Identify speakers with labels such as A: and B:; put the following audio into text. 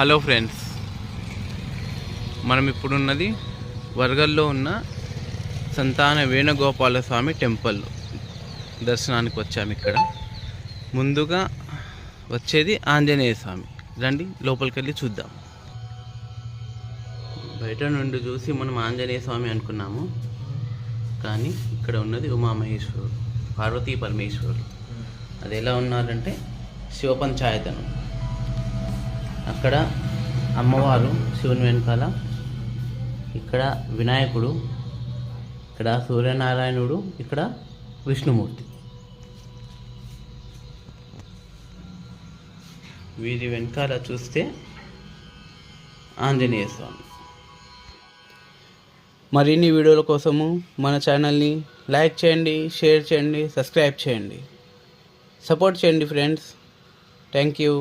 A: Hello friends, మనం ఇప్పుడున్నది వరగల్లో ఉన్న సంతాన వేణుగోపాల స్వామి టెంపుల్ దర్శనానికి వచ్చాము. ఇక్కడ ముందుగా వచ్చేది ఆంజనేయ స్వామి. రండి లోపలికి వెళ్ళి చూద్దాం. బయట నుండి చూసి మనం ఆంజనేయ స్వామి అనుకున్నాము, కానీ ఇక్కడ ఉన్నది ఉమామహేశ్వరుడు, పార్వతీ పరమేశ్వరుడు. అది ఎలా ఉన్నారంటే శివపంచాయతనం. అక్కడ అమ్మవారు శివుని వెనకాల, ఇక్కడ వినాయకుడు, ఇక్కడ సూర్యనారాయణుడు, ఇక్కడ విష్ణుమూర్తి. వీరి వెనకాల చూస్తే ఆంజనేయ స్వామి. మరిన్ని వీడియోల కోసము మన ఛానల్ని లైక్ చేయండి, షేర్ చేయండి, సబ్స్క్రైబ్ చేయండి, సపోర్ట్ చేయండి ఫ్రెండ్స్. Thank you.